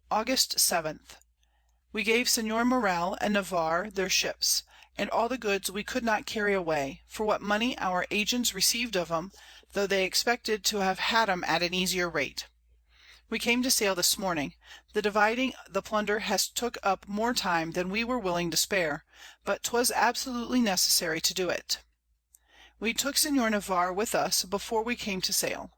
August 7th. We gave Señor Morel and Navarre their Ships, and all the Goods we could not carry away, for what Money our Agents received of 'em, tho' they expected to have had 'em at an easier Rate. We came to sail this Morning. The dividing the Plunder has took up more time than we were willing to spare, but 'twas absolutely necessary to do it. We took Señor Navarre with us before we came to sail.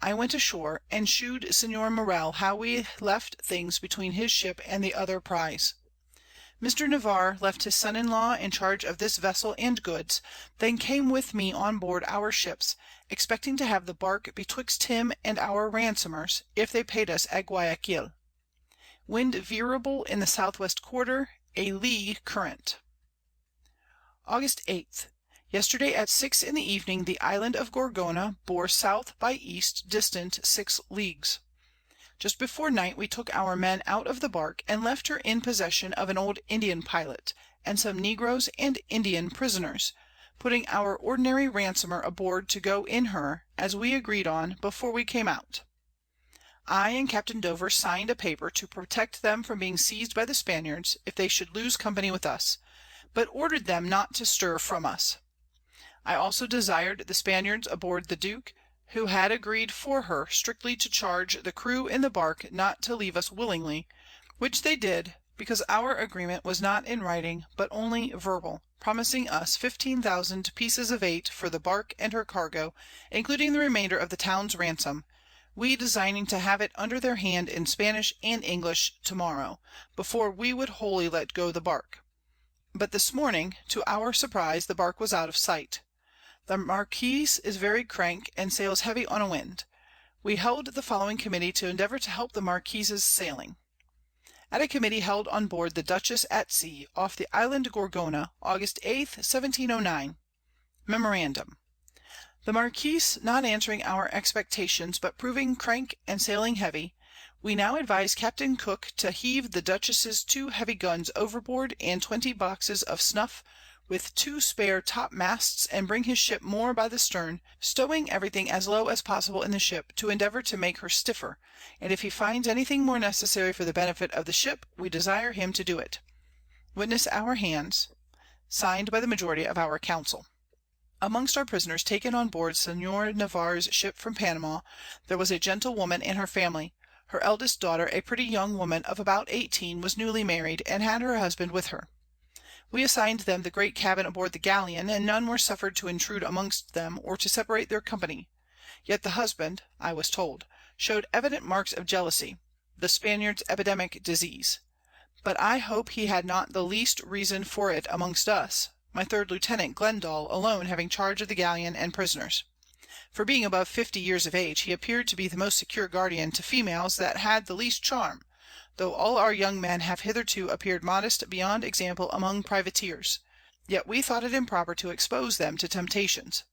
I went ashore, and shewed Señor Morel how we left things between his Ship and the other Prize. Mr. Navarre left his Son in law in charge of this Vessel and Goods, then came with me on board our Ships, expecting to have the Bark betwixt him and our Ransomers, if they paid us at Guiaquil. Wind veerable in the S.W. quarter, a Lee Current. August 8th. Yesterday at 6 in the Evening the Island of Gorgona bore S. by E. distant 6 Leagues. Just before night we took our Men out of the Bark, and left her in possession of an old Indian Pilot, and some Negroes and Indian Prisoners, putting our ordinary Ransomer aboard to go in her, as we agreed on before we came out. I and Captain Dover signed a Paper to protect them from being seized by the Spaniards, if they should lose company with us, but ordered them not to stir from us. I also desired the Spaniards aboard the Duke, who had agreed for her strictly to charge the Crew in the Bark not to leave us willingly, which they did, because our Agreement was not in writing, but only verbal, promising us 15,000 Pieces of 8 for the Bark and her Cargo, including the remainder of the Town's Ransom, we designing to have it under their hand in Spanish and English to morrow, before we would wholly let go the Bark. But this Morning, to our surprise, the Bark was out of sight. The Marquis is very crank, and sails heavy on a Wind. We held the following Committee to endeavour to help the Marquis's sailing. At a Committee held on board the Dutchess at Sea, off the Island Gorgona, August 8, 1709. Memorandum. The Marquis not answering our Expectations, but proving crank and sailing heavy, we now advise Captain Cook to heave the Dutchess's 2 heavy Guns overboard and 20 Boxes of Snuff, with 2 spare Top Masts, and bring his Ship more by the Stern, stowing every thing as low as possible in the Ship, to endeavour to make her stiffer, and if he finds any thing more necessary for the benefit of the Ship, we desire him to do it. Witness our hands, signed by the majority of our Council. Amongst our Prisoners taken on board Señor Navarre's Ship from Panama, there was a Gentlewoman and her Family. Her eldest Daughter, a pretty young Woman of about 18, was newly married, and had her Husband with her. We assigned them the great Cabin aboard the Galleon, and none were suffered to intrude amongst them, or to separate their Company. Yet the Husband, I was told, showed evident Marks of Jealousy, the Spaniards' epidemic Disease. But I hope he had not the least reason for it amongst us, my 3rd Lieutenant Glendall alone having charge of the Galleon and Prisoners. For being above 50 years of age, he appeared to be the most secure Guardian to Females that had the least Charm, though all our young Men have hitherto appeared modest beyond example among Privateers, yet we thought it improper to expose them to Temptations.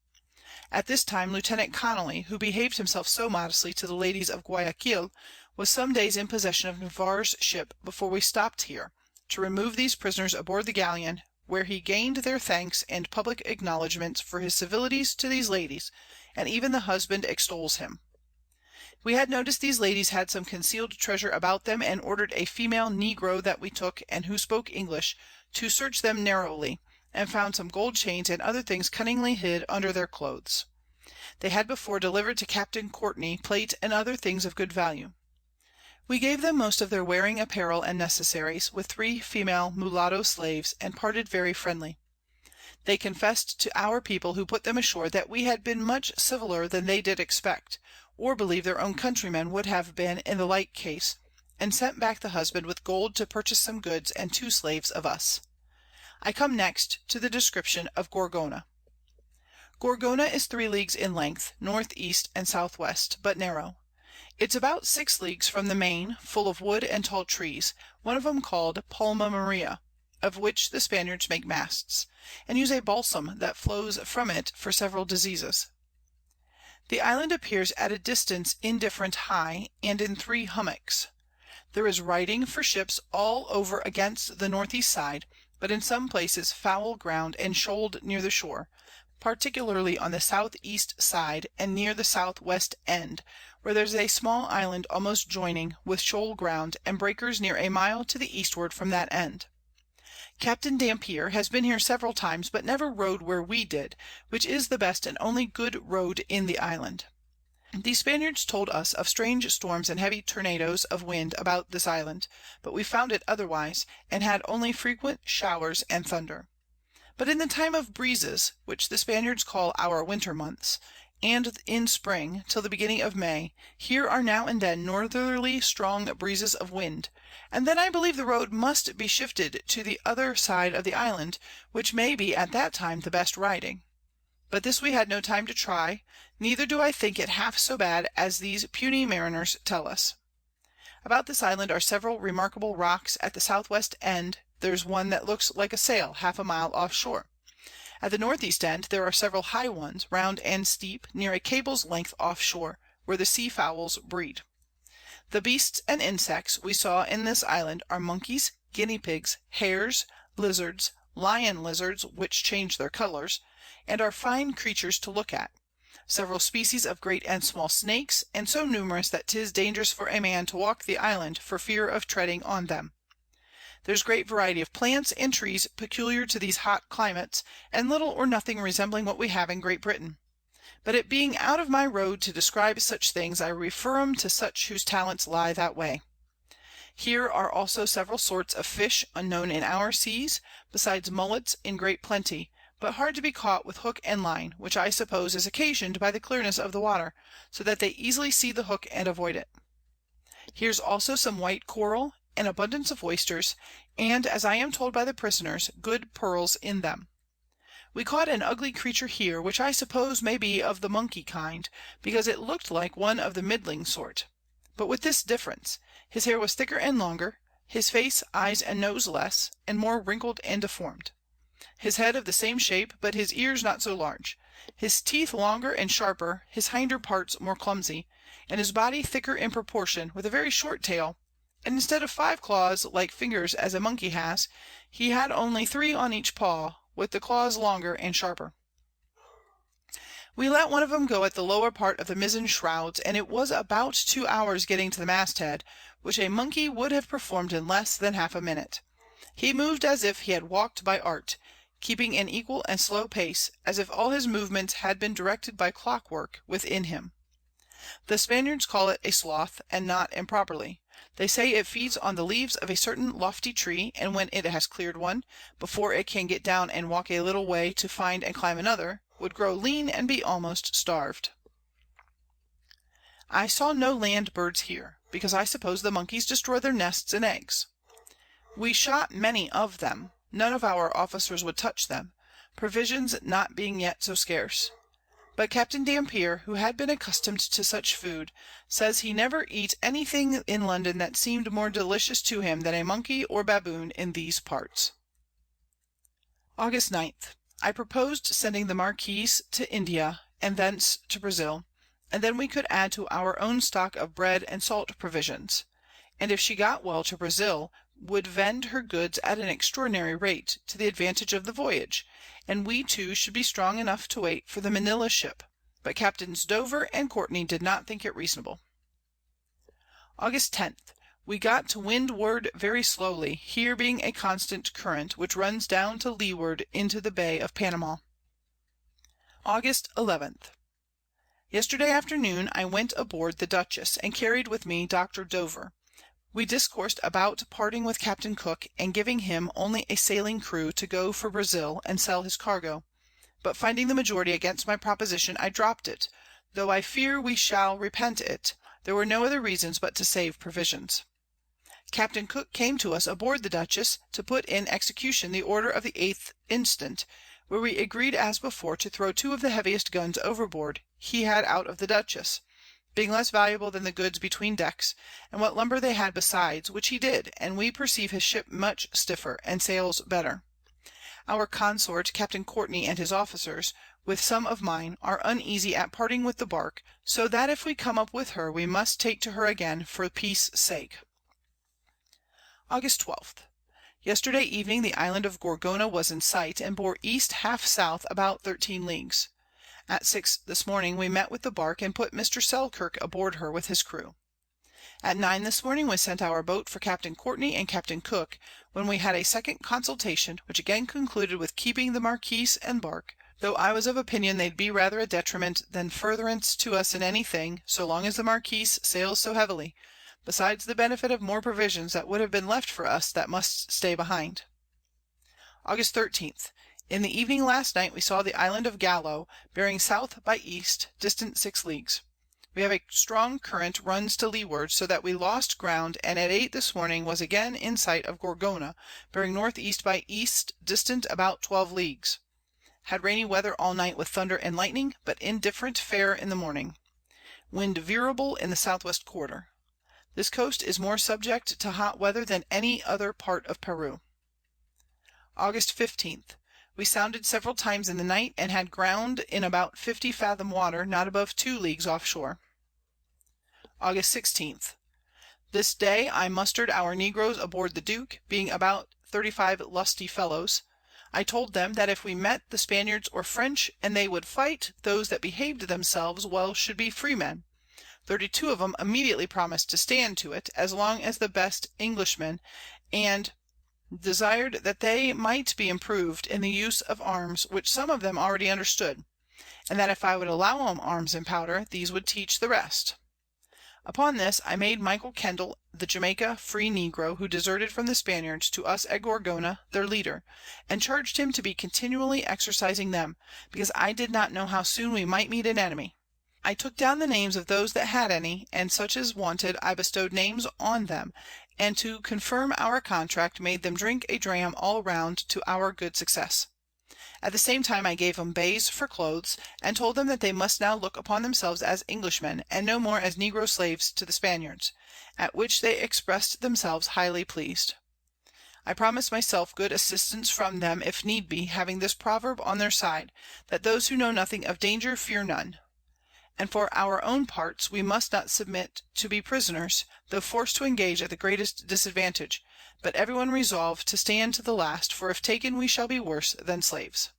At this time Lieutenant Connolly, who behaved himself so modestly to the Ladies of Guiaquil, was some days in possession of Navarre's Ship before we stopped here, to remove these Prisoners aboard the Galleon, where he gained their thanks and public acknowledgments for his civilities to these Ladies, and even the Husband extols him. We had noticed these Ladies had some concealed Treasure about them, and ordered a female Negro that we took, and who spoke English, to search them narrowly, and found some gold chains and other things cunningly hid under their clothes. They had before delivered to Captain Courtney plate and other things of good value. We gave them most of their wearing apparel and necessaries, with 3 female mulatto slaves, and parted very friendly. They confessed to our people who put them ashore that we had been much civiller than they did expect, or believe their own countrymen would have been in the like case, and sent back the Husband with gold to purchase some goods and 2 slaves of us. I come next to the description of Gorgona. Gorgona is 3 leagues in length, northeast and southwest, but narrow. It's about 6 leagues from the main, full of wood and tall trees, one of 'em called Palma Maria, of which the Spaniards make masts, and use a balsam that flows from it for several diseases. The Island appears at a distance indifferent high, and in 3 hummocks. There is riding for Ships all over against the northeast side, but in some places foul ground and shoaled near the shore, particularly on the southeast side and near the southwest end, where there's a small Island almost joining, with shoal ground, and breakers near a mile to the Eastward from that end. Captain Dampier has been here several times, but never rode where we did, which is the best and only good road in the Island. The Spaniards told us of strange storms and heavy tornadoes of wind about this Island, but we found it otherwise, and had only frequent showers and thunder. But in the time of breezes, which the Spaniards call our winter months, and in spring, till the beginning of May, here are now and then northerly strong breezes of wind, and then I believe the road must be shifted to the other side of the Island, which may be at that time the best riding. But this we had no time to try, neither do I think it half so bad as these puny mariners tell us. About this Island are several remarkable rocks. At the southwest end there's one that looks like a sail half a mile off shore. At the northeast end there are several high ones, round and steep, near a cable's length off shore, where the sea fowls breed. The beasts and insects we saw in this Island are monkeys, guinea pigs, hares, lizards, lion lizards, which change their colours, and are fine creatures to look at, several species of great and small snakes, and so numerous that 'tis dangerous for a man to walk the Island for fear of treading on them. There's great variety of plants and trees peculiar to these hot climates, and little or nothing resembling what we have in Great Britain. But it being out of my road to describe such things, I refer 'em to such whose talents lie that way. Here are also several sorts of fish unknown in our seas, besides mullets in great plenty, but hard to be caught with hook and line, which I suppose is occasioned by the clearness of the water, so that they easily see the hook and avoid it. Here's also some white coral, an abundance of oysters, and, as I am told by the prisoners, good pearls in them. We caught an ugly creature here, which I suppose may be of the monkey kind, because it looked like one of the middling sort; but with this difference, his hair was thicker and longer, his face, eyes, and nose less, and more wrinkled and deformed; his head of the same shape, but his ears not so large; his teeth longer and sharper, his hinder parts more clumsy, and his body thicker in proportion, with a very short tail, and instead of 5 claws like fingers as a monkey has, he had only 3 on each paw, with the claws longer and sharper. We let one of 'em go at the lower part of the mizzen shrouds, and it was about 2 hours getting to the masthead, which a monkey would have performed in less than half a minute. He moved as if he had walked by art, keeping an equal and slow pace, as if all his movements had been directed by clockwork within him. The Spaniards call it a sloth, and not improperly. They say it feeds on the leaves of a certain lofty tree, and when it has cleared one, before it can get down and walk a little way to find and climb another, would grow lean and be almost starved. I saw no land birds here, because I suppose the monkeys destroy their nests and eggs. We shot many of them, none of our officers would touch them, provisions not being yet so scarce. But Captain Dampier, who had been accustomed to such food, says he never eat anything in London that seemed more delicious to him than a monkey or baboon in these parts. August 9. I proposed sending the Marquise to India, and thence to Brazil, and then we could add to our own stock of bread and salt provisions; and if she got well to Brazil, would vend her goods at an extraordinary rate, to the advantage of the voyage, and we two should be strong enough to wait for the Manila ship, but Captains Dover and Courtney did not think it reasonable. August 10. We got to windward very slowly, here being a constant current, which runs down to leeward into the Bay of Panama. August 11. Yesterday afternoon I went aboard the Dutchess, and carried with me Dr. Dover. We discoursed about parting with Captain Cook, and giving him only a sailing crew to go for Brazil and sell his cargo; but finding the majority against my proposition, I dropped it, though I fear we shall repent it. There were no other reasons but to save provisions. Captain Cook came to us aboard the Dutchess, to put in execution the order of the 8th instant, where we agreed as before to throw 2 of the heaviest guns overboard he had out of the Dutchess, being less valuable than the goods between decks, and what lumber they had besides, which he did, and we perceive his ship much stiffer, and sails better. Our consort, Captain Courtney and his officers, with some of mine, are uneasy at parting with the bark, so that if we come up with her, we must take to her again for peace sake. August 12. Yesterday evening the Island of Gorgona was in sight, and bore east half south about 13 leagues. At 6 this morning we met with the Bark and put Mr. Selkirk aboard her with his Crew. At 9 this morning we sent our Boat for Captain Courtney and Captain Cook, when we had a second Consultation, which again concluded with keeping the Marquiss and Bark, tho' I was of opinion they'd be rather a detriment than furtherance to us in any thing, so long as the Marquiss sails so heavily, besides the benefit of more Provisions that would have been left for us that must stay behind. August 13. In the Evening last night we saw the Island of Gallo, bearing S. by E. distant 6 Leagues. We have a strong Current runs to Leeward, so that we lost ground, and at 8 this morning was again in sight of Gorgona, bearing N. E. by E. distant about 12 Leagues. Had rainy Weather all night with Thunder and Lightning, but indifferent fair in the morning. Wind veerable in the S.W. quarter. This Coast is more subject to hot Weather than any other part of Peru. August 15. We sounded several times in the night, and had ground in about 50 fathom Water, not above 2 Leagues off shore. August 16. This day I muster'd our Negroes aboard the Duke, being about 35 lusty Fellows. I told them, that if we met the Spaniards or French, and they would fight, those that behaved themselves well should be free men. 32 of 'em immediately promised to stand to it, as long as the best Englishmen, and desired that they might be improved in the use of Arms, which some of them already understood, and that if I would allow 'em Arms and Powder, these would teach the rest. Upon this I made Michael Kendall, the Jamaica free Negro, who deserted from the Spaniards to us at Gorgona, their Leader, and charged him to be continually exercising them, because I did not know how soon we might meet an Enemy. I took down the Names of those that had any, and such as wanted I bestowed Names on them, and to confirm our Contract made them drink a Dram all round to our good Success. At the same time I gave 'em Bays for Clothes, and told them that they must now look upon themselves as Englishmen, and no more as Negro Slaves to the Spaniards, at which they expressed themselves highly pleased. I promised myself good Assistance from them if need be, having this Proverb on their side, that those who know nothing of Danger fear none. And for our own parts, we must not submit to be Prisoners, though forced to engage at the greatest Disadvantage, but every one resolve to stand to the last, for if taken we shall be worse than Slaves.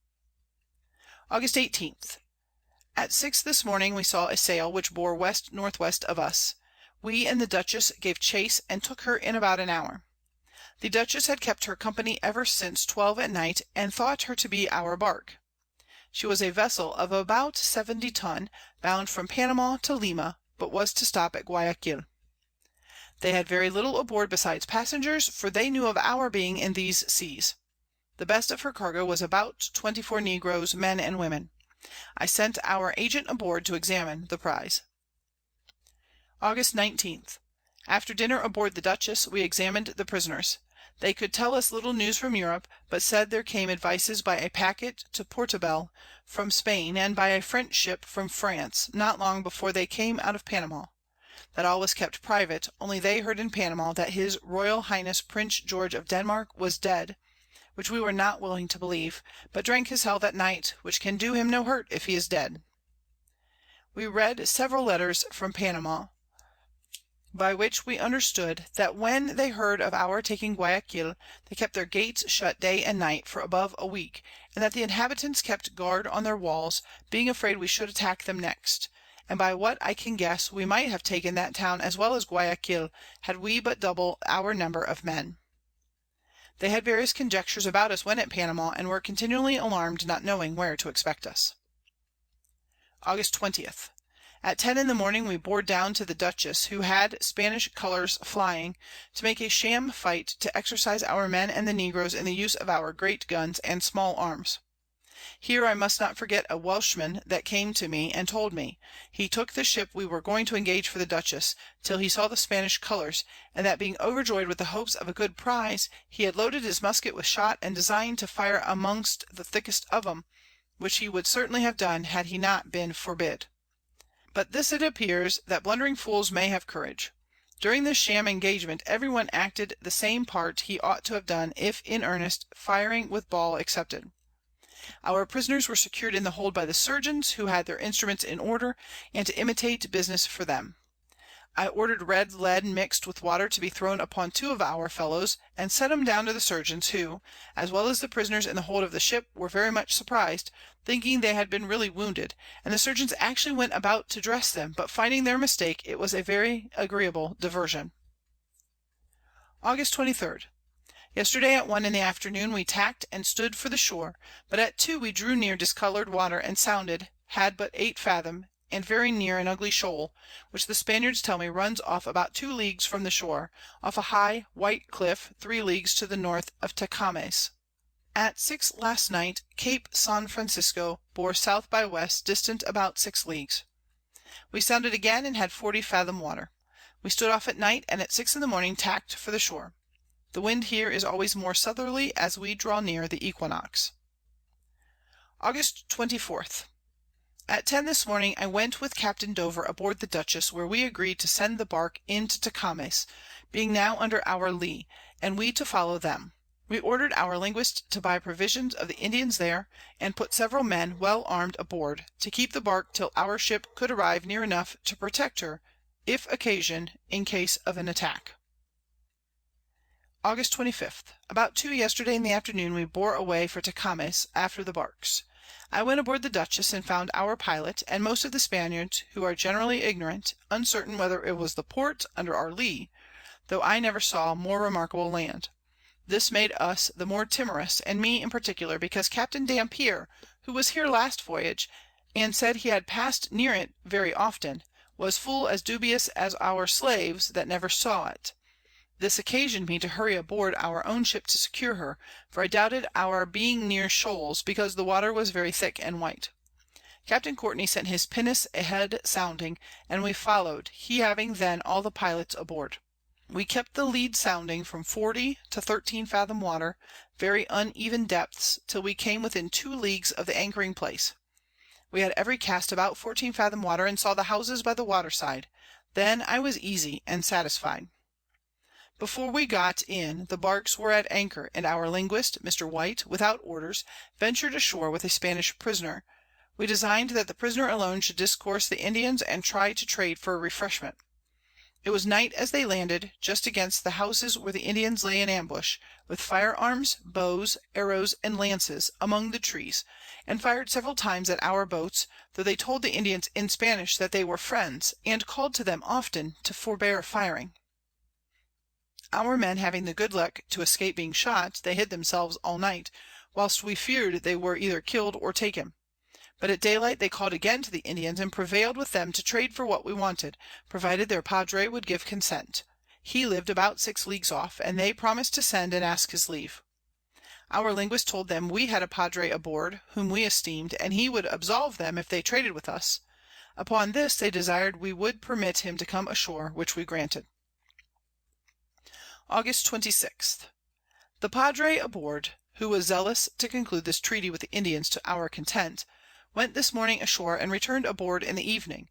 August 18. At 6 this morning we saw a Sail, which bore W.N.W. of us. We and the Dutchess gave chase, and took her in about an hour. The Dutchess had kept her company ever since 12 at night, and thought her to be our Bark. She was a Vessel of about 70 Tun, bound from Panama to Lima, but was to stop at Guiaquil. They had very little aboard besides Passengers, for they knew of our being in these Seas. The best of her Cargo was about 24 Negroes, Men and Women. I sent our Agent aboard to examine the Prize. August 19. After dinner aboard the Dutchess, we examined the Prisoners. They could tell us little News from Europe, but said there came Advices by a Packet to Portobel from Spain, and by a French Ship from France, not long before they came out of Panama. That all was kept private, only they heard in Panama that his Royal Highness Prince George of Denmark was dead, which we were not willing to believe, but drank his health at night, which can do him no hurt if he is dead. We read several Letters from Panama, by which we understood, that when they heard of our taking Guiaquil, they kept their Gates shut day and night for above a week, and that the Inhabitants kept guard on their Walls, being afraid we should attack them next; and by what I can guess, we might have taken that Town as well as Guiaquil, had we but double our number of Men. They had various Conjectures about us when at Panama, and were continually alarmed, not knowing where to expect us. August 20. At 10 in the morning we bore down to the Dutchess, who had Spanish Colours flying, to make a sham fight to exercise our Men and the Negroes in the use of our great Guns and small Arms. Here I must not forget a Welshman that came to me, and told me, he took the Ship we were going to engage for the Dutchess, till he saw the Spanish Colours, and that being overjoyed with the hopes of a good Prize, he had loaded his Musket with Shot, and designed to fire amongst the thickest of 'em, which he would certainly have done, had he not been forbid. But this it appears, that blundering Fools may have Courage. During this sham Engagement every one acted the same part he ought to have done if in earnest, firing with Ball excepted. Our Prisoners were secured in the hold by the Surgeons, who had their Instruments in order, and to imitate business for them. I ordered red lead mixed with water to be thrown upon 2 of our Fellows, and sent 'em down to the Surgeons, who, as well as the Prisoners in the hold of the Ship, were very much surprised, thinking they had been really wounded, and the Surgeons actually went about to dress them, but finding their Mistake, it was a very agreeable Diversion. August 23. Yesterday at 1 in the Afternoon we tacked and stood for the Shore, but at 2 we drew near discoloured Water and sounded, had but 8 Fathom, and very near an ugly Shoal, which the Spaniards tell me runs off about 2 Leagues from the Shore, off a high white Cliff 3 Leagues to the North of Tecames. At 6 last night, Cape San Francisco bore S. by W. distant about 6 Leagues. We sounded again and had 40 Fathom Water. We stood off at night, and at 6 in the morning tacked for the Shore. The Wind here is always more southerly as we draw near the Equinox. August 24. At 10 this morning I went with Captain Dover aboard the Dutchess, where we agreed to send the Bark into Tecames, being now under our Lee, and we to follow them. We ordered our Linguist to buy Provisions of the Indians there, and put several Men well arm'd aboard, to keep the Bark till our Ship could arrive near enough to protect her, if occasion, in case of an Attack. August 25. About 2 yesterday in the Afternoon we bore away for Tecames, after the Barks. I went aboard the Dutchess, and found our Pilot, and most of the Spaniards, who are generally ignorant, uncertain whether it was the Port under our Lee, though I never saw more remarkable Land. This made us the more timorous, and me in particular, because Captain Dampier, who was here last Voyage, and said he had passed near it very often, was full as dubious as our Slaves that never saw it. This occasioned me to hurry aboard our own Ship to secure her, for I doubted our being near Shoals, because the Water was very thick and white. Captain Courtney sent his Pinnace ahead sounding, and we followed, he having then all the Pilots aboard. We kept the Lead sounding from 40 to 13 Fathom Water, very uneven Depths, till we came within 2 Leagues of the anchoring place. We had every cast about 14 Fathom Water, and saw the Houses by the water side. Then I was easy and satisfied. Before we got in, the Barks were at anchor, and our Linguist, Mr. White, without orders, ventured ashore with a Spanish Prisoner. We designed that the Prisoner alone should discourse the Indians, and try to trade for a Refreshment. It was night as they landed, just against the Houses where the Indians lay in ambush, with Fire arms, Bows, Arrows, and Lances, among the Trees, and fired several times at our Boats, though they told the Indians in Spanish that they were Friends, and called to them often to forbear firing. Our Men having the good luck to escape being shot, they hid themselves all night, whilst we feared they were either killed or taken. But at daylight they called again to the Indians, and prevailed with them to trade for what we wanted, provided their Padre would give consent. He lived about 6 Leagues off, and they promised to send and ask his leave. Our Linguist told them we had a Padre aboard, whom we esteemed, and he would absolve them if they traded with us. Upon this they desired we would permit him to come ashore, which we granted. August 26. The Padre aboard, who was zealous to conclude this Treaty with the Indians to our content, went this morning ashore, and returned aboard in the evening.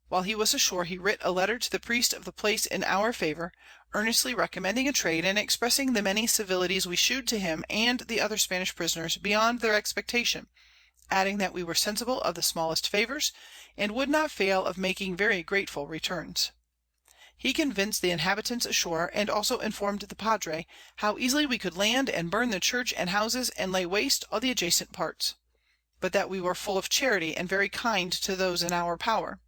While he was ashore he writ a letter to the Priest of the place in our favour, earnestly recommending a trade, and expressing the many civilities we shewed to him and the other Spanish prisoners beyond their expectation, adding that we were sensible of the smallest favours, and would not fail of making very grateful returns. He convinced the inhabitants ashore, and also informed the Padre how easily we could land and burn the church and houses, and lay waste all the adjacent parts; but that we were full of charity, and very kind to those in our power.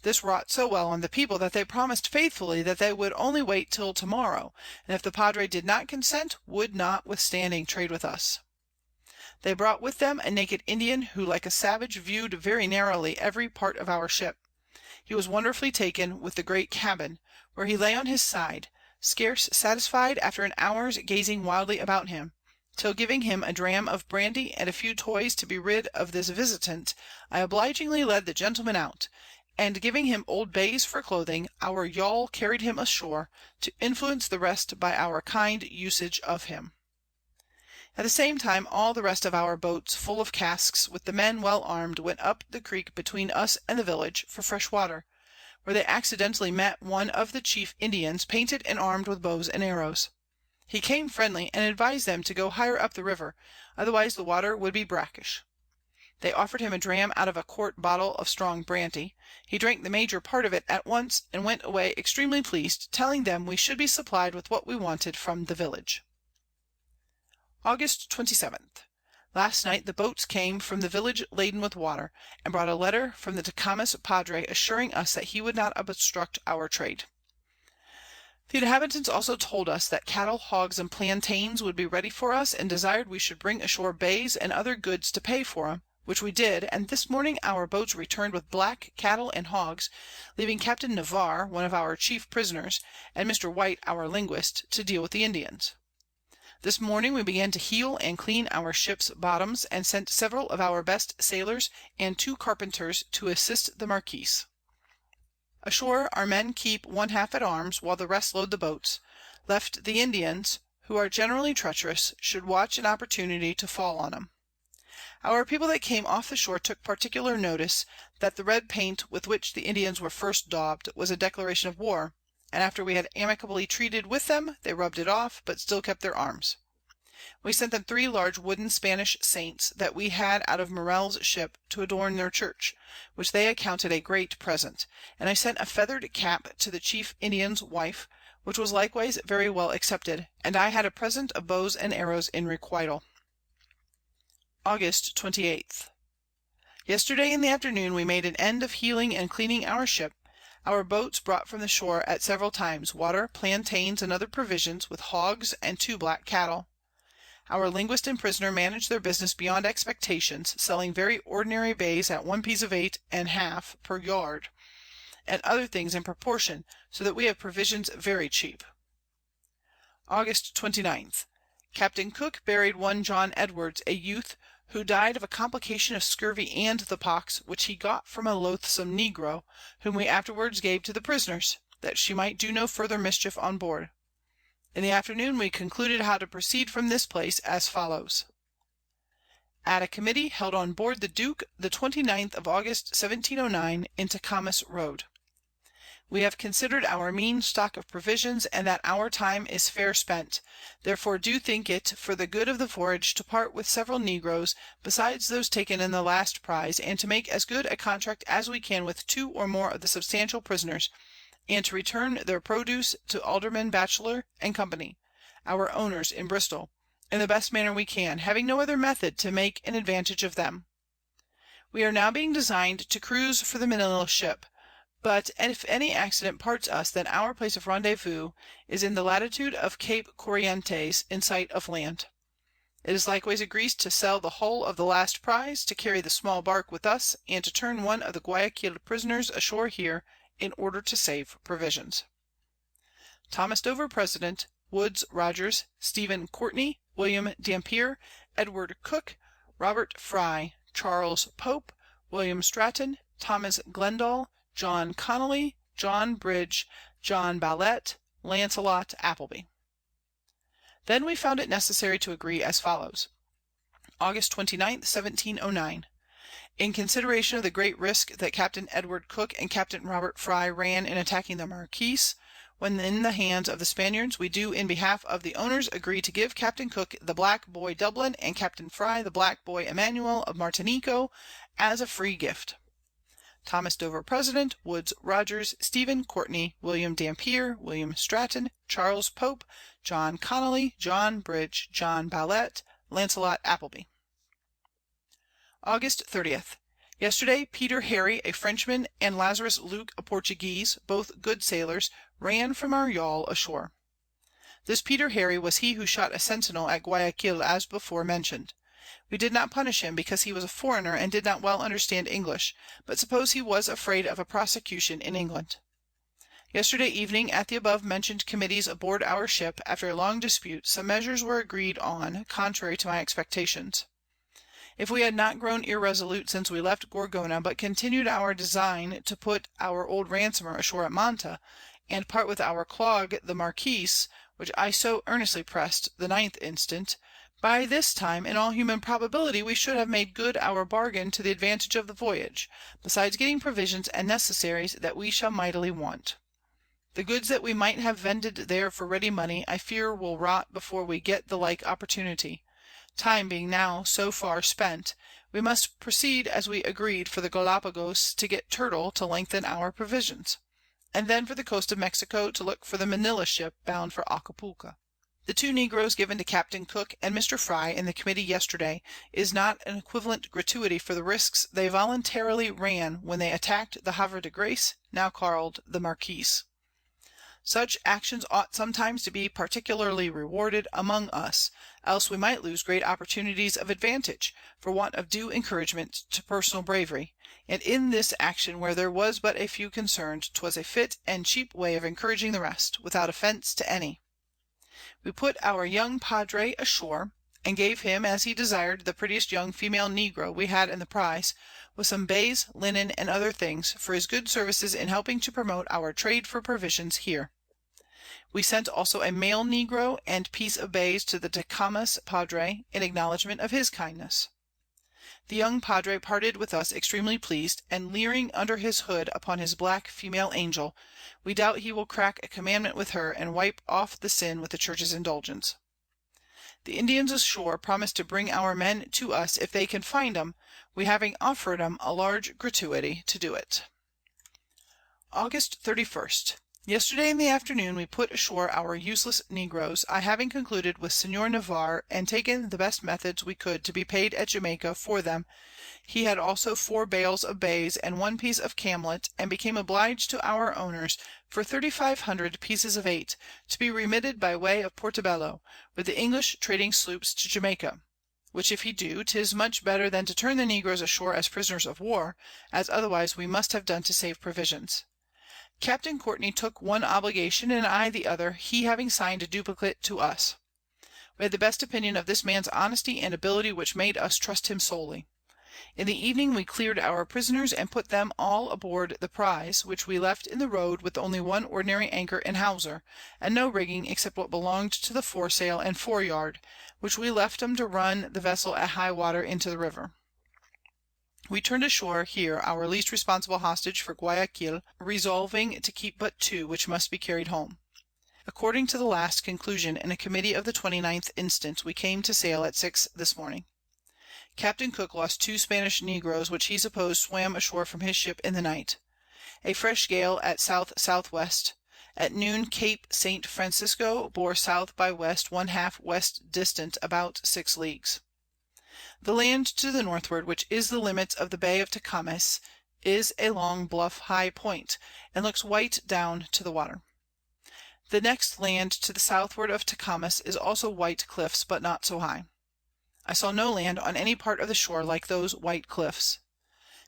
This wrought so well on the people, that they promised faithfully that they would only wait till tomorrow, and if the Padre did not consent, would notwithstanding trade with us. They brought with them a naked Indian, who like a savage viewed very narrowly every part of our Ship. He was wonderfully taken with the great Cabin, where he lay on his side, scarce satisfied after an hour's gazing wildly about him, till giving him a dram of brandy and a few toys to be rid of this visitant, I obligingly led the gentleman out, and giving him old bays for clothing, our yawl carried him ashore, to influence the rest by our kind usage of him. At the same time all the rest of our boats full of casks, with the men well armed, went up the creek between us and the village for fresh water, where they accidentally met one of the chief Indians, painted and armed with bows and arrows. He came friendly, and advised them to go higher up the river, otherwise the water would be brackish. They offered him a dram out of a quart bottle of strong brandy. He drank the major part of it at once, and went away extremely pleased, telling them we should be supplied with what we wanted from the village. August 27th. Last night the boats came from the village laden with water, and brought a letter from the Tecames padre assuring us that he would not obstruct our trade. The inhabitants also told us that cattle, hogs, and plantains would be ready for us, and desired we should bring ashore bays and other goods to pay for 'em, which we did, and this morning our boats returned with black cattle and hogs, leaving Captain Navarre, one of our chief prisoners, and Mr. White, our linguist, to deal with the Indians. This morning we began to heel and clean our ship's bottoms, and sent several of our best sailors and 2 carpenters to assist the Marquis. Ashore our men keep 1/2 at arms, while the rest load the boats, left the Indians, who are generally treacherous, should watch an opportunity to fall on 'em. Our people that came off the shore took particular notice that the red paint with which the Indians were first daubed was a declaration of war, and after we had amicably treated with them, they rubbed it off, but still kept their arms. We sent them 3 large wooden Spanish saints that we had out of Morell's ship to adorn their church, which they accounted a great present, and I sent a feathered cap to the chief Indian's wife, which was likewise very well accepted, and I had a present of bows and arrows in requital. August 28th. Yesterday in the afternoon we made an end of heeling and cleaning our ship. Our boats brought from the shore at several times water, plantains, and other provisions, with hogs and 2 black cattle. Our linguist and prisoner managed their business beyond expectations, selling very ordinary bays at 1 piece of 8½ per yard, and other things in proportion, so that we have provisions very cheap. August 29th. Captain Cook buried one John Edwards, a youth, who died of a complication of scurvy and the pox, which he got from a loathsome negro, whom we afterwards gave to the prisoners, that she might do no further mischief on board. In the afternoon we concluded how to proceed from this place as follows. At a committee held on board the Duke the 29th of August 1709 in Tecames Road. We have considered our mean stock of provisions, and that our time is fair spent, therefore do think it for the good of the voyage to part with several negroes, besides those taken in the last prize, and to make as good a contract as we can with 2 or more of the substantial prisoners, and to return their produce to Alderman Batchelor and Company, our owners in Bristol, in the best manner we can, having no other method to make an advantage of them. We are now being designed to cruise for the Manila ship, but if any accident parts us, then our place of rendezvous is in the latitude of Cape Corrientes, in sight of land. It is likewise agreed to sell the hull of the last prize, to carry the small bark with us, and to turn one of the Guayaquil prisoners ashore here, in order to save provisions. Thomas Dover, President, Woods Rogers, Stephen Courtney, William Dampier, Edward Cook, Robert Fry, Charles Pope, William Stratton, Thomas Glendall, John Connolly, John Bridge, John Ballett, Lancelot Appleby. Then we found it necessary to agree as follows. August 29th, 1709. In consideration of the great risk that Captain Edward Cook and Captain Robert Fry ran in attacking the Marquis, when in the hands of the Spaniards, we do in behalf of the owners agree to give Captain Cook the Black Boy Dublin, and Captain Fry the Black Boy Emmanuel of Martinico, as a free gift. Thomas Dover, President, Woods Rogers, Stephen Courtney, William Dampier, William Stratton, Charles Pope, John Connolly, John Bridge, John Ballett, Lancelot Appleby. August 30th. Yesterday, Peter Harry, a Frenchman, and Lazarus Luke, a Portuguese, both good sailors, ran from our yawl ashore. This Peter Harry was he who shot a sentinel at Guayaquil, as before mentioned. We did not punish him, because he was a foreigner and did not well understand English, but suppose he was afraid of a prosecution in England. Yesterday evening, at the above mentioned committees aboard our ship, after a long dispute, some measures were agreed on contrary to my expectations. If we had not grown irresolute since we left Gorgona, but continued our design to put our old ransomer ashore at Manta, and part with our clog the Marquis, which I so earnestly pressed the 9th instant, by this time, in all human probability, we should have made good our bargain to the advantage of the voyage, besides getting provisions and necessaries that we shall mightily want. The goods that we might have vended there for ready money, I fear will rot before we get the like opportunity. Time being now so far spent, we must proceed as we agreed for the Galapagos to get turtle to lengthen our Provisions, and then for the Coast of Mexico to look for the Manila Ship bound for Acapulco. The 2 Negroes given to Captain Cook and Mr. Fry in the Committee yesterday is not an equivalent gratuity for the Risks they voluntarily ran when they attacked the Havre de Grace, now called the Marquise. Such Actions ought sometimes to be particularly rewarded among us, else we might lose great Opportunities of Advantage, for want of due Encouragement to personal Bravery, and in this Action where there was but a few concerned, 'twas a fit and cheap way of encouraging the rest, without offence to any. We put our young Padre ashore, and gave him, as he desired, the prettiest young female Negro we had in the Prize, with some Bays, Linen, and other things, for his good Services in helping to promote our Trade for Provisions here. We sent also a male Negro and piece of Bays to the Tecames Padre, in acknowledgment of his Kindness. The young Padre parted with us extremely pleased, and leering under his hood upon his black female Angel, we doubt he will crack a Commandment with her, and wipe off the Sin with the Church's Indulgence. The Indians ashore promise to bring our Men to us if they can find 'em, we having offered 'em a large Gratuity to do it. August 31. Yesterday in the Afternoon we put ashore our useless Negroes, I having concluded with Senor Navarre, and taken the best Methods we could to be paid at Jamaica for them. He had also 4 Bales of Bays, and 1 piece of Camlet, and became obliged to our Owners for 3500 Pieces of 8, to be remitted by way of Portobello, with the English trading Sloops to Jamaica; which if he do, 'tis much better than to turn the Negroes ashore as Prisoners of War, as otherwise we must have done to save Provisions. Captain Courtney took one Obligation, and I the other, he having signed a Duplicate to us. We had the best Opinion of this Man's Honesty and Ability, which made us trust him solely. In the Evening we clear'd our Prisoners, and put them all aboard the Prize, which we left in the Road with only 1 ordinary Anchor and Hawser, and no Rigging except what belonged to the Foresail and Fore Yard, which we left 'em to run the Vessel at high Water into the River. We turned ashore here our least responsible Hostage for Guiaquil, resolving to keep but 2, which must be carried home. According to the last Conclusion in a Committee of the 29th instant, we came to sail at 6 this morning. Captain Cook lost 2 Spanish Negroes, which he supposed swam ashore from his Ship in the Night. A fresh Gale at S.S.W. At noon Cape St. Francisco bore S. by W. 1/2 West distant about 6 Leagues. The Land to the Northward, which is the Limits of the Bay of Tecames, is a long bluff high Point, and looks white down to the Water. The next Land to the Southward of Tecames is also white Cliffs, but not so high. I saw no Land on any part of the Shore like those white Cliffs.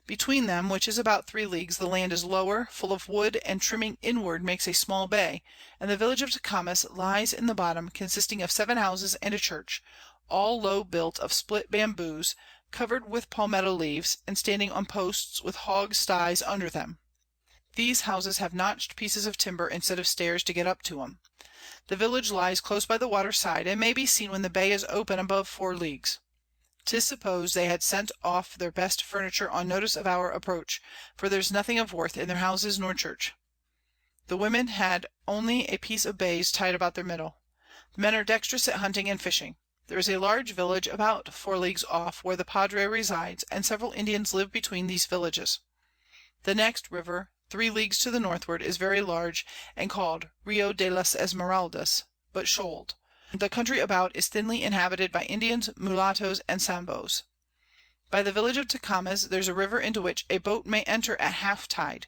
Between them, which is about 3 Leagues, the Land is lower, full of Wood, and trimming inward makes a small Bay, and the Village of Tecames lies in the bottom, consisting of 7 Houses and a Church, all low built of split Bamboos, covered with Palmetto Leaves, and standing on Posts with Hog Sties under them. These Houses have notched pieces of Timber instead of Stairs to get up to 'em. The Village lies close by the water side, and may be seen when the Bay is open above 4 Leagues. 'Tis supposed they had sent off their best Furniture on notice of our approach, for there's nothing of worth in their Houses nor Church. The Women had only a piece of Bays tied about their middle. The Men are dexterous at hunting and fishing. There is a large Village about 4 Leagues off, where the Padre resides, and several Indians live between these Villages. The next River, 3 Leagues to the Northward, is very large, and called Rio de las Esmeraldas, but shoaled. The Country about is thinly inhabited by Indians, Mulattoes, and Sambos. By the Village of Tecames there's a River into which a Boat may enter at half Tide.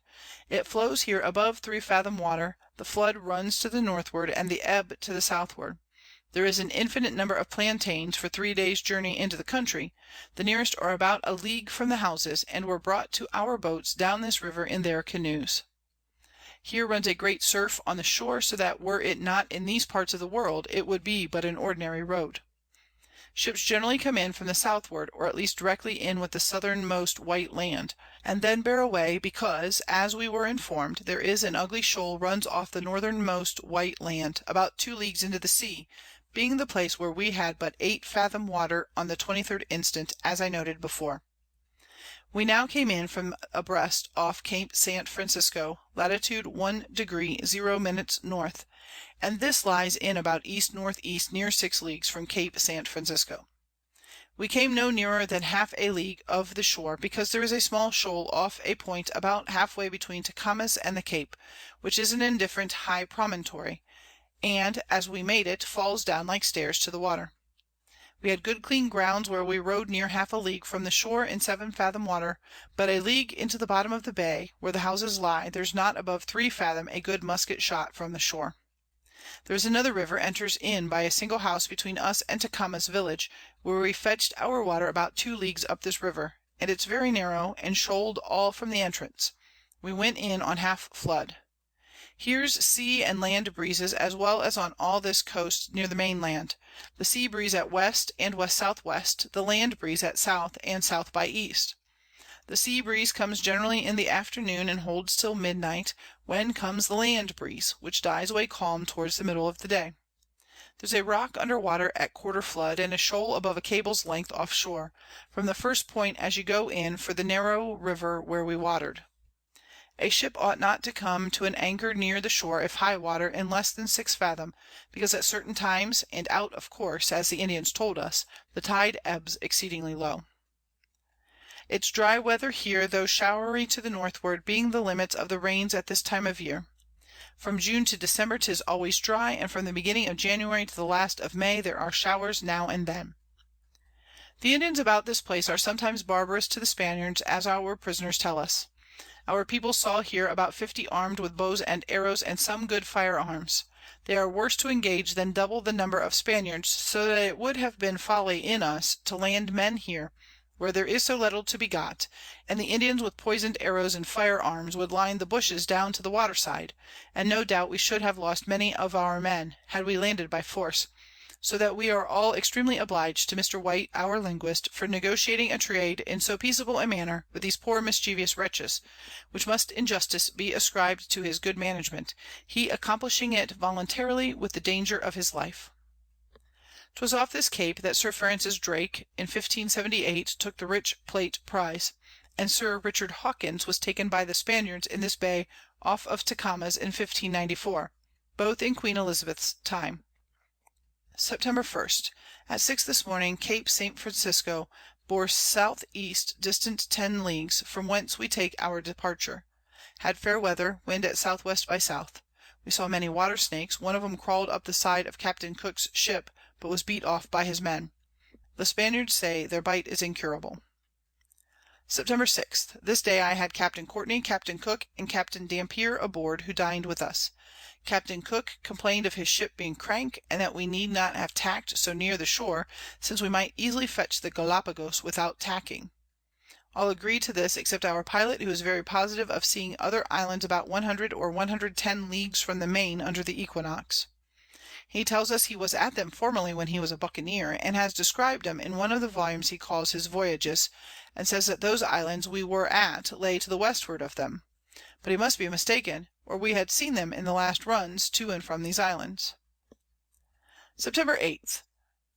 It flows here above 3 Fathom Water, the Flood runs to the Northward, and the Ebb to the Southward. There is an infinite number of Plantains for 3 days Journey into the Country, the nearest are about a League from the Houses, and were brought to our Boats down this River in their Canoes. Here runs a great Surf on the Shore, so that were it not in these parts of the World, it would be but an ordinary Road. Ships generally come in from the Southward, or at least directly in with the Southernmost white Land, and then bear away, because, as we were informed, there is an ugly Shoal runs off the Northernmost white Land, about 2 Leagues into the Sea, being the place where we had but 8 Fathom Water on the 23rd instant, as I noted before. We now came in from abreast off Cape St. Francisco, Latitude 1° 0' North, and this lies in about E.N.E. near 6 Leagues from Cape St. Francisco. We came no nearer than half a League of the Shore, because there is a small Shoal off a Point about half way between Tecames and the Cape, which is an indifferent high Promontory, and as we made it, falls down like Stairs to the Water. We had good clean Grounds where we rode near half a League from the Shore in 7 Fathom Water, but a League into the bottom of the Bay, where the Houses lie, there's not above 3 Fathom a good Musket shot from the Shore. There is another River enters in by a single House between us and Tecames Village, where we fetch'd our Water about 2 Leagues up this River, and it's very narrow, and shoal'd all from the Entrance. We went in on half Flood. Here's Sea and Land Breezes as well as on all this Coast near the Main Land; the Sea Breeze at West and W.S.W., the Land Breeze at South and S. by E. The Sea Breeze comes generally in the Afternoon and holds till Midnight, when comes the Land Breeze, which dies away calm towards the middle of the Day. There's a Rock under water at quarter Flood, and a Shoal above a Cable's length off shore, from the first Point as you go in for the narrow River where we water'd. A Ship ought not to come to an anchor near the Shore if high water and less than 6 Fathom, because at certain times, and out of course, as the Indians told us, the Tide ebbs exceedingly low. It's dry Weather here, though showery to the Northward, being the limits of the Rains at this time of Year. From June to December 'tis always dry, and from the beginning of January to the last of May there are Showers now and then. The Indians about this place are sometimes barbarous to the Spaniards, as our Prisoners tell us. Our People saw here about 50 arm'd with Bows and Arrows, and some good Fire Arms. They are worse to engage than double the number of Spaniards, so that it would have been folly in us to land Men here, where there is so little to be got, and the Indians with poisoned Arrows and Fire Arms would line the Bushes down to the Water side, and no doubt we should have lost many of our Men, had we landed by force; so that we are all extremely obliged to Mr. White our Linguist for negotiating a Trade in so peaceable a manner with these poor mischievous Wretches, which must in justice be ascribed to his good Management, he accomplishing it voluntarily with the danger of his Life. 'Twas off this Cape that Sir Francis Drake in 1578 took the rich Plate Prize, and Sir Richard Hawkins was taken by the Spaniards in this Bay off of Tecames in 1594, both in Queen Elizabeth's time. September 1. At 6 this morning Cape St. Francisco bore S.E. distant 10 Leagues, from whence we take our departure. Had fair Weather, Wind at S.W. by S. We saw many Water Snakes, one of 'em crawled up the side of Captain Cook's Ship, but was beat off by his Men. The Spaniards say their bite is incurable. September 6. This day I had Captain Courtney, Captain Cook, and Captain Dampier aboard, who dined with us. Captain Cook complained of his Ship being crank, and that we need not have tacked so near the Shore, since we might easily fetch the Galapagos without tacking. All agreed to this except our Pilot, who is very positive of seeing other Islands about 100 or 110 Leagues from the Main under the Equinox. He tells us he was at them formerly when he was a Buccaneer, and has described them in one of the Volumes he calls his Voyages, and says that those Islands we were at lay to the westward of them. But he must be mistaken, or we had seen them in the last runs to and from these Islands. September 8.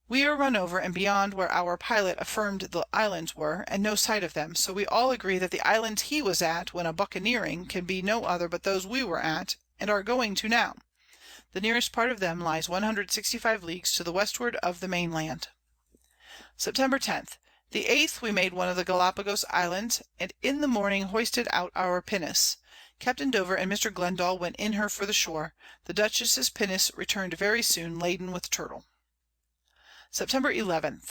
We are run over and beyond where our Pilot affirmed the Islands were, and no sight of them, so we all agree that the Islands he was at when a Buccaneering can be no other but those we were at, and are going to now. The nearest part of them lies 165 Leagues to the westward of the Main Land. September 10. The 8th we made one of the Galapagos Islands, and in the morning hoisted out our Pinnace. Captain Dover and Mr. Glendall went in her for the Shore. The Dutchess's Pinnace returned very soon laden with Turtle. September 11.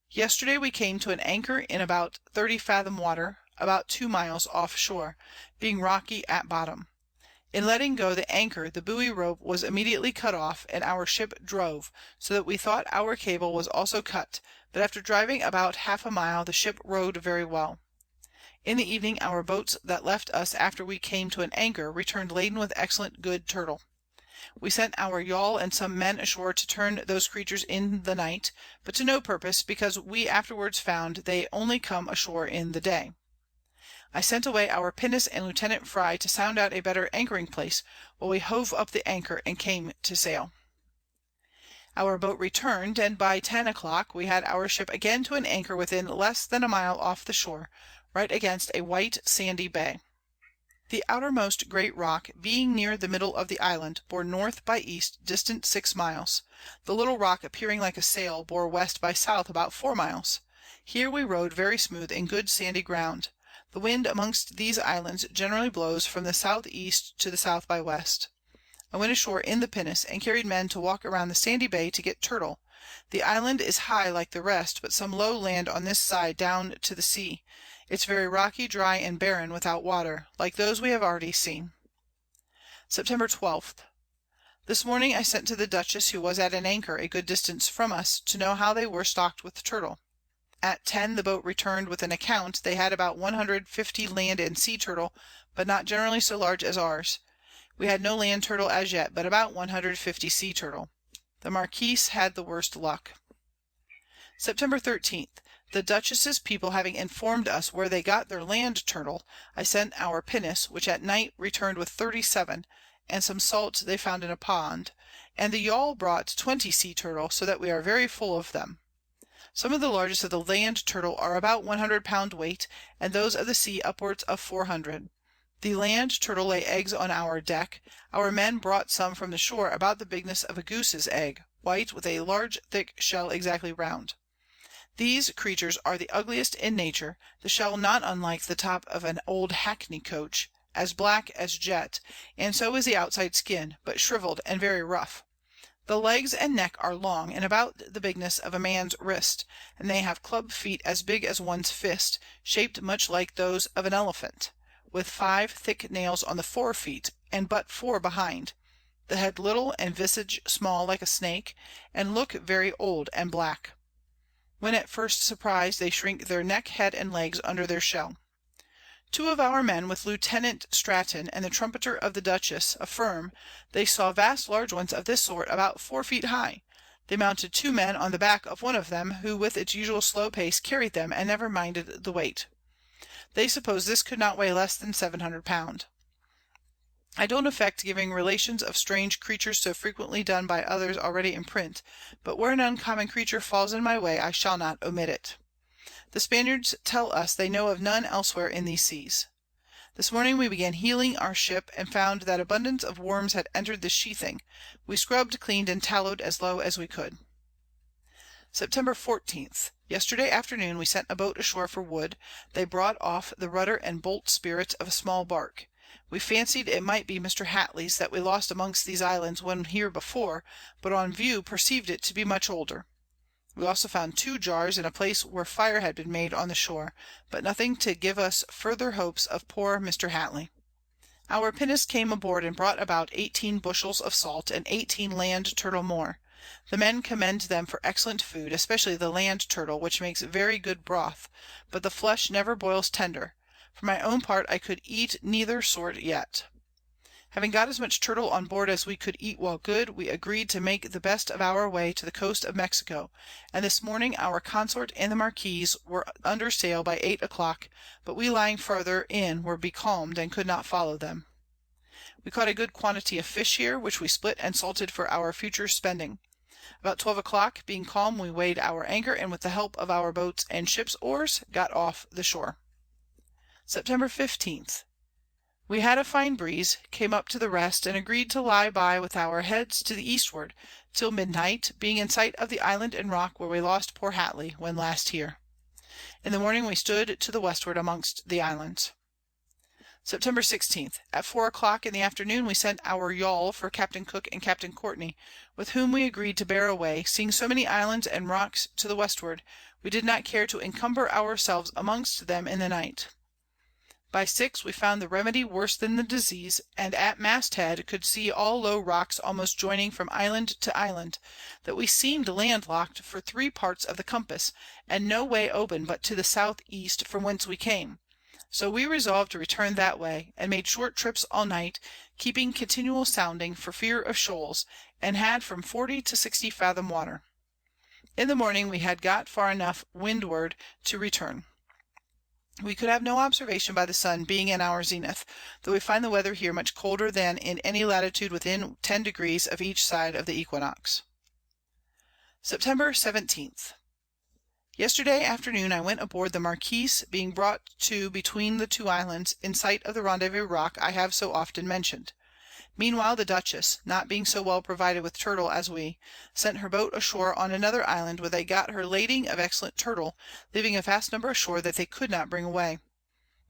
Yesterday we came to an anchor in about 30 Fathom water, about 2 miles off shore, being rocky at bottom. In letting go the anchor the buoy rope was immediately cut off, and our ship drove, so that we thought our cable was also cut, but after driving about half a mile the ship rode very well. In the evening our boats that left us after we came to an anchor returned laden with excellent good turtle. We sent our yawl and some men ashore to turn those creatures in the night, but to no purpose, because we afterwards found they only come ashore in the day. I sent away our Pinnace and Lieutenant Fry to sound out a better anchoring place, while we hove up the anchor and came to sail. Our boat returned, and by 10 o'clock we had our ship again to an anchor within less than a mile off the shore, right against a white sandy bay. The outermost great Rock being near the middle of the Island, bore N. by E. distant 6 miles. The little Rock appearing like a Sail bore W. by S. about 4 miles. Here we rode very smooth in good sandy Ground. The Wind amongst these Islands generally blows from the S. E. to the S. by W. I went ashore in the Pinnace, and carried Men to walk around the sandy Bay to get Turtle. The Island is high like the rest, but some low Land on this side down to the Sea. It's very rocky, dry and barren, without Water, like those we have already seen. Sept. 12. This Morning I sent to the Dutchess, who was at an Anchor a good distance from us, to know how they were stock'd with Turtle. At 10 the Boat returned with an Account they had about 150 Land and Sea Turtle, but not generally so large as ours. We had no Land Turtle as yet, but about 150 Sea Turtle. The Marquiss had the worst Luck. Sept. 13. The Dutchess's people having inform'd us where they got their Land Turtle, I sent our Pinnace, which at night returned with 37, and some Salt they found in a Pond, and the Yawl brought 20 Sea Turtle, so that we are very full of them. Some of the largest of the Land Turtle are about 100 pound weight, and those of the Sea upwards of 400. The Land Turtle lay Eggs on our Deck. Our Men brought some from the shore about the bigness of a Goose's Egg, white, with a large thick Shell exactly round. These Creatures are the ugliest in Nature, the Shell not unlike the top of an old Hackney Coach, as black as Jet, and so is the outside Skin, but shrivel'd and very rough. The Legs and Neck are long, and about the bigness of a Man's Wrist, and they have Club Feet as big as one's Fist, shaped much like those of an Elephant, with 5 thick Nails on the 4 Feet, and but 4 behind. The Head little, and Visage small like a Snake, and look very old and black. When at first surprised, they shrink their Neck, Head, and Legs under their Shell. 2 of our Men, with Lieutenant Stratton and the Trumpeter of the Dutchess, affirm they saw vast large ones of this sort about 4 feet high. They mounted 2 Men on the back of one of them, who with its usual slow pace carried them, and never minded the weight. They suppose this could not weigh less than 700 pound. I don't affect giving Relations of strange Creatures so frequently done by others already in print, but where an uncommon Creature falls in my way, I shall not omit it. The Spaniards tell us they know of none elsewhere in these Seas. This morning we began heeling our Ship, and found that abundance of Worms had enter'd the Sheathing. We scrubbed, cleaned, and tallowed as low as we could. Sept. 14. Yesterday afternoon we sent a Boat ashore for Wood. They brought off the Rudder and Bolt Sprit of a small Bark. We fancied it might be Mr. Hatley's that we lost amongst these Islands when here before, but on view perceived it to be much older. We also found 2 Jars in a place where fire had been made on the shore, but nothing to give us further hopes of poor Mr. Hatley. Our Pinnace came aboard and brought about 18 bushels of Salt, and 18 Land Turtle more. The Men commend them for excellent Food, especially the Land Turtle, which makes very good Broth, but the Flesh never boils tender. For my own part I could eat neither sort yet. Having got as much Turtle on board as we could eat while good, we agreed to make the best of our way to the Coast of Mexico, and this morning our Consort and the Marquiss were under sail by 8 o'clock, but we lying farther in were becalm'd, and could not follow them. We caught a good quantity of Fish here, which we split and salted for our future spending. About 12 o'clock, being calm, we weighed our Anchor, and with the help of our Boats and Ship's Oars got off the shore. Sept. 15. We had a fine Breeze, came up to the rest, and agreed to lie by with our Heads to the Eastward, till Midnight, being in sight of the Island and Rock where we lost poor Hatley, when last here. In the morning we stood to the Westward amongst the Islands. Sept. 16. At 4 o'clock in the afternoon we sent our Yawl for Captain Cook and Captain Courtney, with whom we agreed to bear away, seeing so many Islands and Rocks to the Westward, we did not care to encumber ourselves amongst them in the night. By 6 we found the remedy worse than the disease, and at Mast Head could see all low Rocks almost joining from Island to Island, that we seemed landlocked for 3 parts of the Compass, and no way open but to the southeast from whence we came. So we resolved to return that way, and made short trips all night, keeping continual sounding for fear of shoals, and had from 40 to 60 fathom water. In the morning we had got far enough windward to return. We could have no observation by the Sun being in our Zenith, though we find the Weather here much colder than in any Latitude within 10 Degrees of each side of the Equinox. September 17. Yesterday afternoon I went aboard the Marquise, being brought to between the 2 Islands, in sight of the Rendezvous Rock I have so often mentioned. Meanwhile the Dutchess, not being so well provided with Turtle as we, sent her Boat ashore on another Island, where they got her lading of excellent Turtle, leaving a vast number ashore that they could not bring away.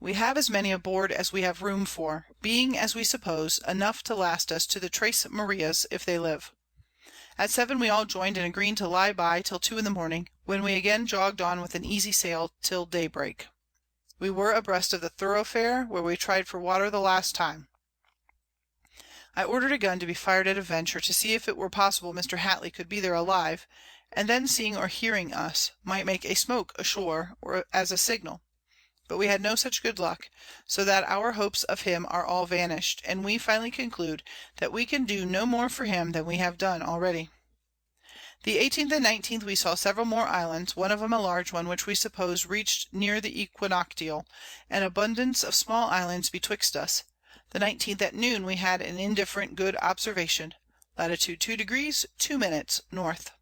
We have as many aboard as we have room for, being, as we suppose, enough to last us to the Tres Marias, if they live. At 7 we all joined in agreeing to lie by till 2 in the Morning, when we again jogg'd on with an easy Sail till Day break. We were abreast of the Thoroughfare, where we tried for water the last time. I ordered a gun to be fired at a venture, to see if it were possible Mr. Hatley could be there alive, and then seeing or hearing us, might make a smoke ashore, or as a signal. But we had no such good luck, so that our hopes of him are all vanish'd, and we finally conclude that we can do no more for him than we have done already. The 18th and 19th we saw several more Islands, one of 'em a large one, which we suppose reach'd near the Equinoctial, and abundance of small Islands betwixt us. The 19th at Noon we had an indifferent good Observation, Latitude 2° 2' North.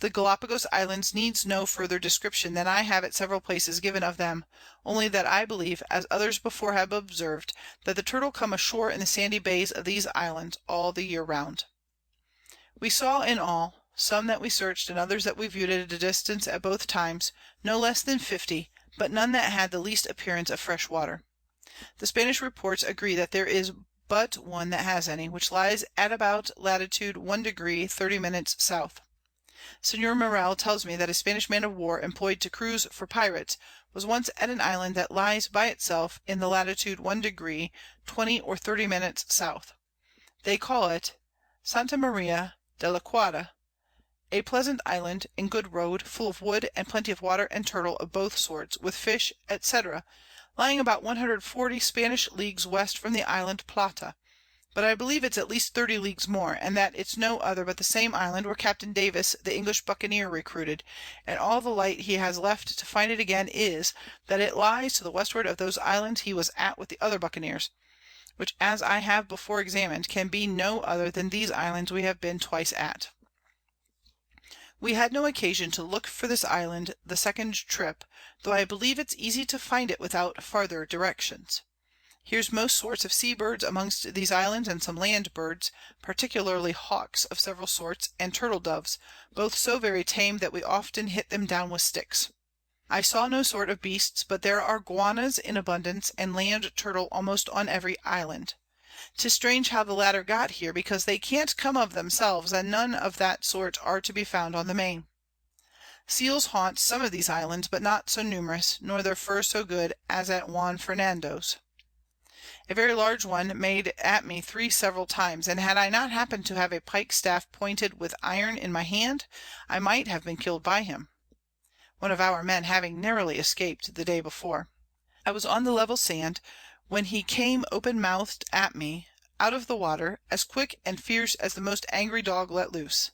The Galapagos Islands needs no further description than I have at several places given of them, only that I believe, as others before have observed, that the Turtle come ashore in the sandy Bays of these Islands all the Year round. We saw in all, some that we search'd and others that we view'd at a distance at both times, no less than 50, but none that had the least appearance of fresh Water. The Spanish Reports agree that there is but one that has any, which lies at about Latitude 1° 30' South. Señor Morel tells me that a Spanish Man of War employed to cruise for Pirates was once at an Island that lies by itself in the Latitude 1° 20 or 30' South. They call it Santa Maria de la Quadra, a pleasant Island, in good Road, full of Wood, and plenty of Water and Turtle of both sorts, with Fish, &c. lying about 140 Spanish Leagues west from the Island Plata, but I believe it's at least 30 Leagues more, and that it's no other but the same Island where Captain Davis the English Buccaneer recruited, and all the light he has left to find it again is, that it lies to the westward of those Islands he was at with the other Buccaneers, which as I have before examined, can be no other than these Islands we have been twice at. We had no occasion to look for this Island the second Trip, though I believe it's easy to find it without farther Directions. Here's most sorts of Sea Birds amongst these Islands, and some Land Birds, particularly Hawks of several sorts, and Turtle Doves, both so very tame that we often hit them down with Sticks. I saw no sort of Beasts, but there are Guanas in abundance, and Land Turtle almost on every Island. 'Tis strange how the latter got here, because they can't come of themselves, and none of that sort are to be found on the Main. Seals haunt some of these Islands, but not so numerous, nor their Fur so good as at Juan Fernando's. A very large one made at me 3 several times, and had I not happened to have a Pike Staff pointed with Iron in my hand, I might have been killed by him, one of our Men having narrowly escaped the day before. I was on the level Sand, when he came open mouthed at me, out of the water, as quick and fierce as the most angry Dog let loose.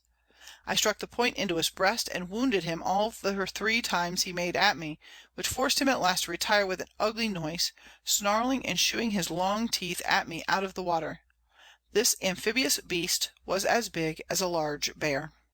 I struck the point into his breast, and wounded him all the 3 times he made at me, which forced him at last to retire with an ugly noise, snarling and shewing his long teeth at me out of the water. This amphibious Beast was as big as a large Bear.